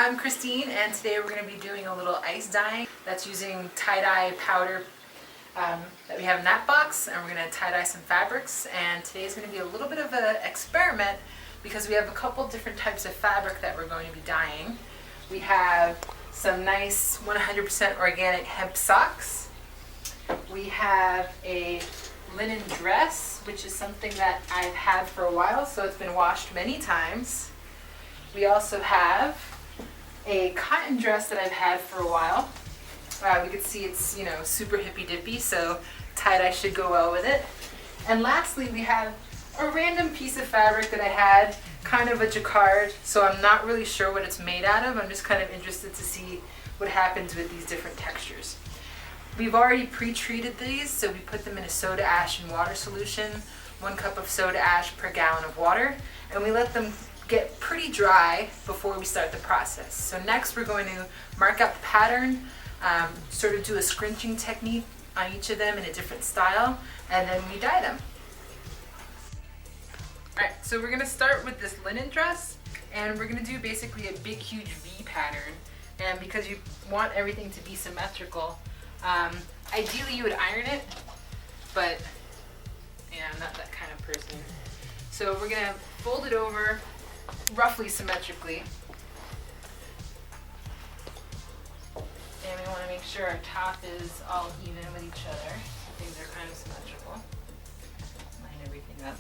I'm Christine, and today we're going to be doing a little ice dyeing that's using tie-dye powder that we have in that box, and we're going to tie-dye some fabrics. And today is going to be a little bit of an experiment because we have a couple different types of fabric that we're going to be dyeing. We have some nice 100% organic hemp socks. We have a linen dress, which is something that I've had for a while, so it's been washed many times. We also have a cotton dress that I've had for a while. We could see it's, super hippy-dippy, so tie-dye should go well with it. And lastly, we have a random piece of fabric that I had, kind of a jacquard, so I'm not really sure what it's made out of. I'm just kind of interested to see what happens with these different textures. We've already pre-treated these, so we put them in a soda ash and water solution, 1 cup of soda ash per gallon of water, and we let them get pretty dry before we start the process. So next we're going to mark out the pattern, sort of do a scrunching technique on each of them in a different style, and then we dye them. Alright, so we're going to start with this linen dress, and we're going to do basically a big huge V pattern. And because you want everything to be symmetrical, ideally you would iron it, but I'm not that kind of person. So we're going to fold it over roughly symmetrically, and we want to make sure our top is all even with each other. Things are kind of symmetrical. Line everything up.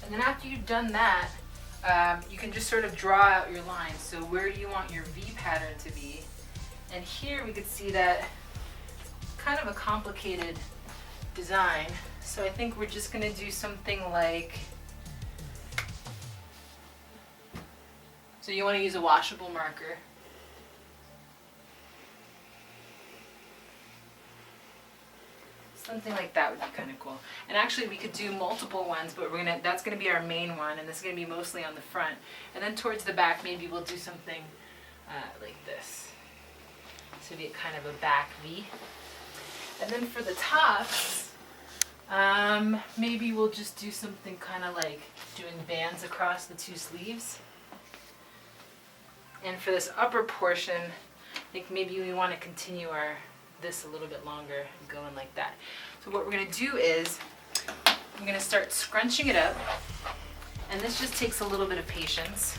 And then after you've done that, you can just sort of draw out your lines. So where do you want your V pattern to be? And here we could see that kind of a complicated design. So I think we're just going to do something like, so you want to use a washable marker. Something like that would be kind of cool. And actually we could do multiple ones, but that's going to be our main one, and this is going to be mostly on the front. And then towards the back maybe we'll do something like this. So it'd be kind of a back V. And then for the tops, maybe we'll just do something kind of like doing bands across the 2 sleeves. And for this upper portion, I think maybe we want to continue this a little bit longer and go in like that. So what we're going to do is I'm going to start scrunching it up, and this just takes a little bit of patience.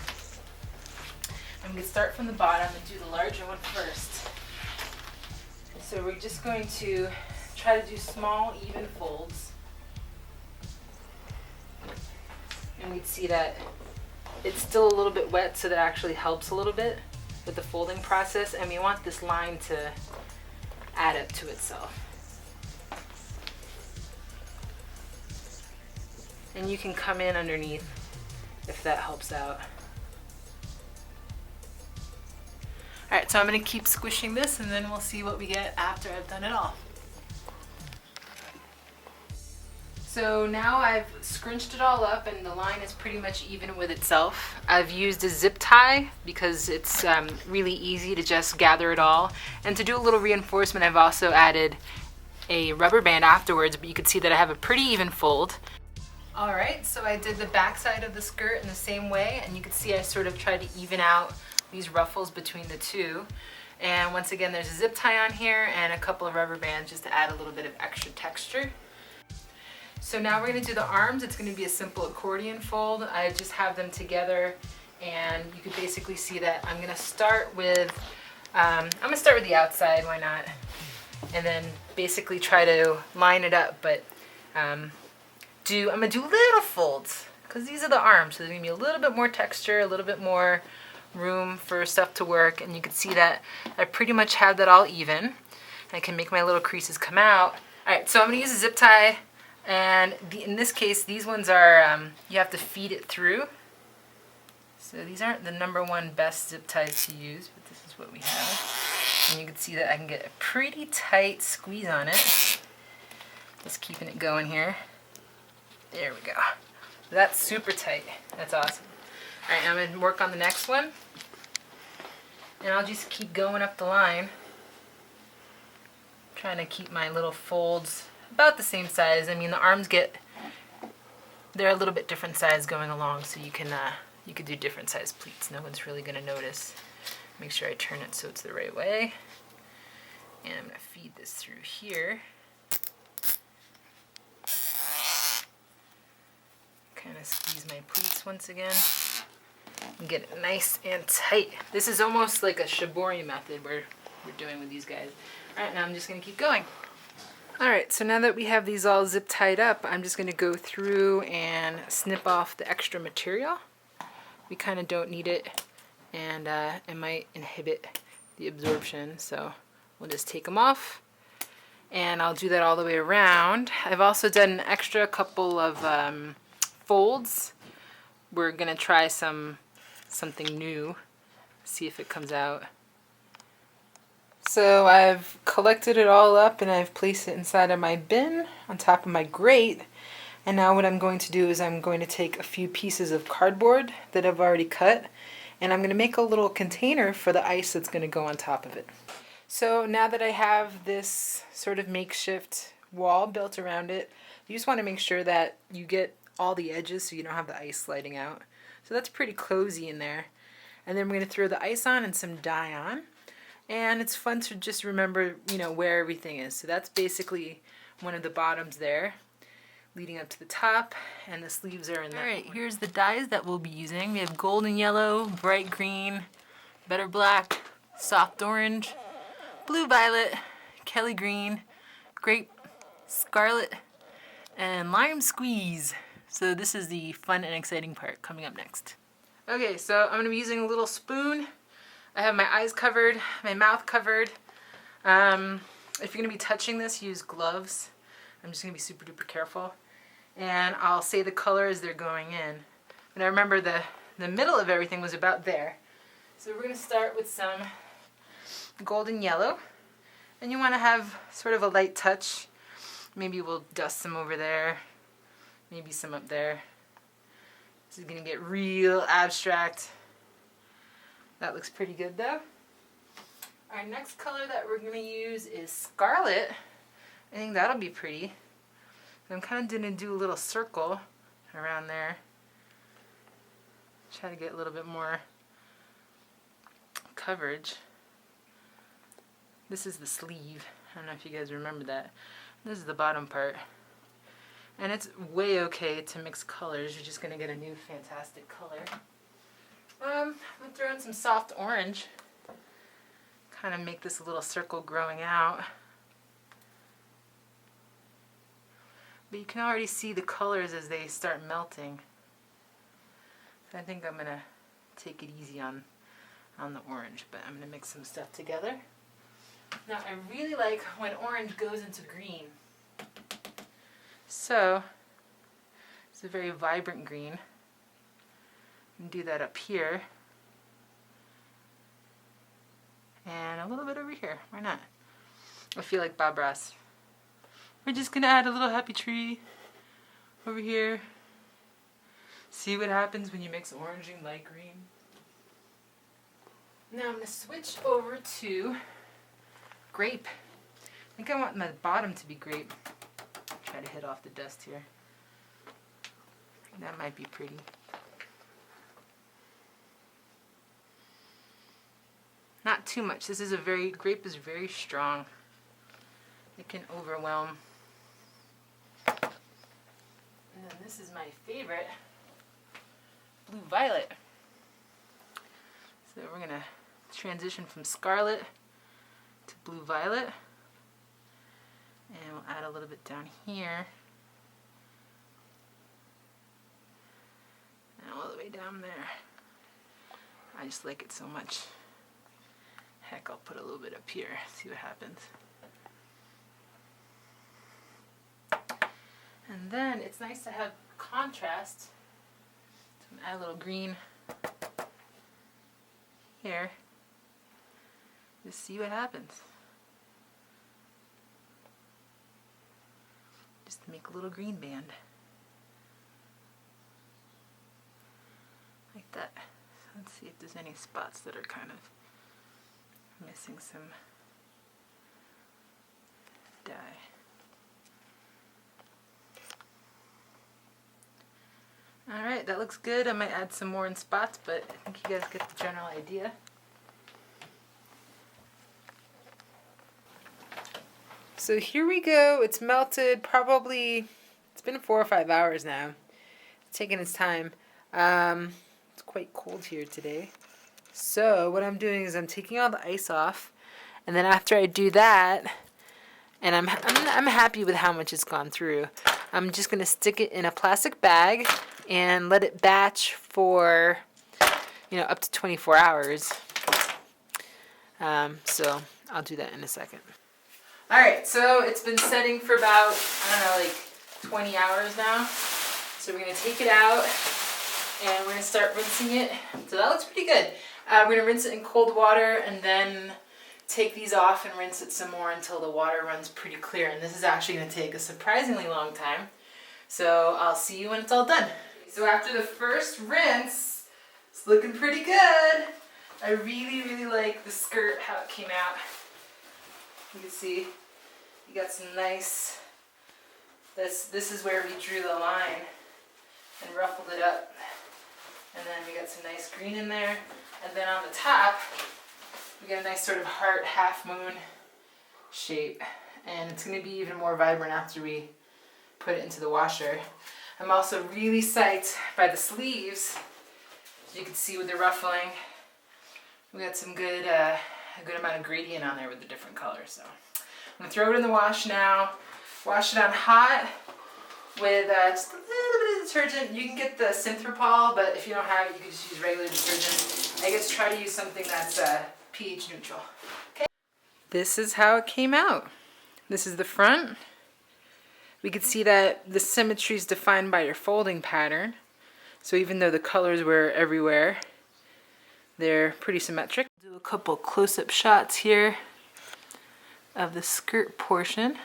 I'm going to start from the bottom and do the larger one first. So we're just going to try to do small, even folds. And we'd see that it's still a little bit wet, so that actually helps a little bit with the folding process, and we want this line to add up to itself. And you can come in underneath if that helps out. Alright, so I'm going to keep squishing this, and then we'll see what we get after I've done it all. So now I've scrunched it all up, and the line is pretty much even with itself. I've used a zip tie because it's really easy to just gather it all. And to do a little reinforcement, I've also added a rubber band afterwards, but you can see that I have a pretty even fold. Alright, so I did the back side of the skirt in the same way, and you can see I sort of tried to even out these ruffles between the 2. And once again, there's a zip tie on here and a couple of rubber bands just to add a little bit of extra texture. So now we're going to do the arms. It's going to be a simple accordion fold. I just have them together, and you can basically see that I'm going to start with the outside, why not? And then basically try to line it up, but I'm going to do little folds because these are the arms, so there's going to be a little bit more texture, a little bit more room for stuff to work, and you can see that I pretty much have that all even. I can make my little creases come out. Alright, so I'm going to use a zip tie. And in this case, these ones are, you have to feed it through. So these aren't the #1 best zip ties to use, but this is what we have. And you can see that I can get a pretty tight squeeze on it. Just keeping it going here. There we go. That's super tight. That's awesome. Alright, I'm going to work on the next one. And I'll just keep going up the line. Trying to keep my little folds about the same size. I mean, the arms they're a little bit different size going along, so you can You could do different size pleats. No one's really gonna notice. Make sure I turn it so it's the right way. And I'm gonna feed this through here. Kind of squeeze my pleats once again and get it nice and tight. This is almost like a shibori method we're doing with these guys. All right, now I'm just gonna keep going. All right, so now that we have these all zip tied up, I'm just gonna go through and snip off the extra material. We kind of don't need it, and it might inhibit the absorption, so we'll just take them off. And I'll do that all the way around. I've also done an extra couple of folds. We're gonna try something new, see if it comes out. So I've collected it all up and I've placed it inside of my bin on top of my grate. And now what I'm going to do is I'm going to take a few pieces of cardboard that I've already cut, and I'm going to make a little container for the ice that's going to go on top of it. So now that I have this sort of makeshift wall built around it, you just want to make sure that you get all the edges so you don't have the ice sliding out. So that's pretty cozy in there. And then we're going to throw the ice on and some dye on. And it's fun to just remember, you know, where everything is. So that's basically one of the bottoms there, leading up to the top, and the sleeves are in there. All right, here's the dyes that we'll be using. We have golden yellow, bright green, better black, soft orange, blue violet, Kelly green, grape, scarlet, and lime squeeze. So this is the fun and exciting part coming up next. Okay, so I'm gonna be using a little spoon. I have my eyes covered, my mouth covered. If you're gonna be touching this, use gloves. I'm just gonna be super duper careful. And I'll say the color as they're going in. And I remember the middle of everything was about there. So we're gonna start with some golden yellow. And you wanna have sort of a light touch. Maybe we'll dust some over there. Maybe some up there. This is gonna get real abstract. That looks pretty good though. Our next color that we're gonna use is scarlet. I think that'll be pretty. So I'm kind of gonna do a little circle around there. Try to get a little bit more coverage. This is the sleeve. I don't know if you guys remember that. This is the bottom part. And it's way okay to mix colors. You're just gonna get a new fantastic color. I'm gonna throw in some soft orange. Kind of make this a little circle growing out. But you can already see the colors as they start melting. So I think I'm gonna take it easy on the orange, but I'm gonna mix some stuff together. Now I really like when orange goes into green. So it's a very vibrant green. You can do that up here. And a little bit over here. Why not? I feel like Bob Ross. We're just gonna add a little happy tree over here. See what happens when you mix orange and light green. Now I'm gonna switch over to grape. I think I want my bottom to be grape. Try to hit off the dust here. That might be pretty. Not too much. This is grape is very strong. It can overwhelm. And then this is my favorite, blue violet. So we're gonna transition from scarlet to blue violet. And we'll add a little bit down here. And all the way down there. I just like it so much. Heck, I'll put a little bit up here, see what happens. And then it's nice to have contrast. So I'm gonna add a little green here. Just see what happens. Just to make a little green band. Like that. So let's see if there's any spots that are kind of missing some dye. Alright, Alright, that looks good. I might add some more in spots, but I think you guys get the general idea. So here we go. It's melted probably, it's been 4 or 5 hours now. It's taking its time. It's quite cold here today. So what I'm doing is I'm taking all the ice off, and then after I do that, and I'm happy with how much it's gone through, I'm just gonna stick it in a plastic bag and let it batch for, up to 24 hours. So I'll do that in a second. Alright, so it's been setting for about, 20 hours now. So we're going to take it out and we're going to start rinsing it. So that looks pretty good. We're going to rinse it in cold water and then take these off and rinse it some more until the water runs pretty clear. And this is actually going to take a surprisingly long time. So I'll see you when it's all done. So after the first rinse, it's looking pretty good. I really, really like the skirt, how it came out. You can see you got some nice, this is where we drew the line and ruffled it up. And then we got some nice green in there. And then on the top, we got a nice sort of heart, half moon shape. And it's going to be even more vibrant after we put it into the washer. I'm also really psyched by the sleeves. As you can see with the ruffling, we got some good, a good amount of gradient on there with the different colors. So I'm going to throw it in the wash now. Wash it on hot with just a little bit of detergent. You can get the Synthropol, but if you don't have it, you can just use regular detergent. I guess try to use something that's pH neutral. Okay. This is how it came out. This is the front. We can see that the symmetry is defined by your folding pattern. So even though the colors were everywhere, they're pretty symmetric. Do a couple close-up shots here of the skirt portion.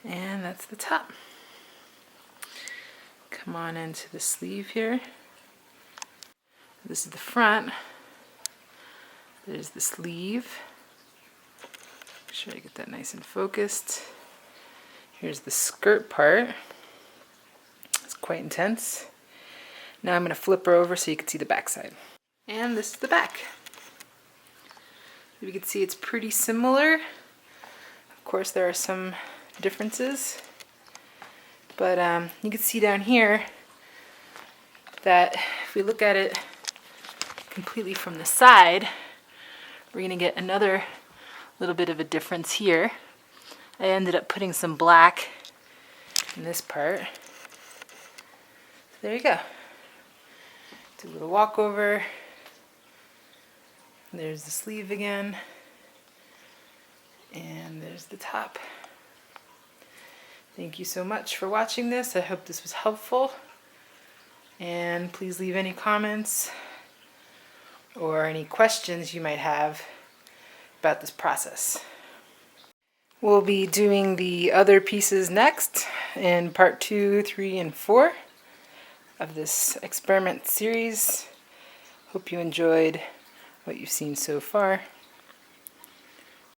And that's the top. Come on into the sleeve here. This is the front. There's the sleeve. Make sure I get that nice and focused. Here's the skirt part. It's quite intense. Now I'm going to flip her over so you can see the back side. And this is the back. You can see it's pretty similar. Of course there are some differences. But you can see down here that if we look at it completely from the side, we're going to get another little bit of a difference here. I ended up putting some black in this part. So there you go. Do a little walkover. There's the sleeve again. And there's the top. Thank you so much for watching this. I hope this was helpful. And please leave any comments or any questions you might have about this process. We'll be doing the other pieces next in part 2, 3, and 4 of this experiment series. Hope you enjoyed what you've seen so far.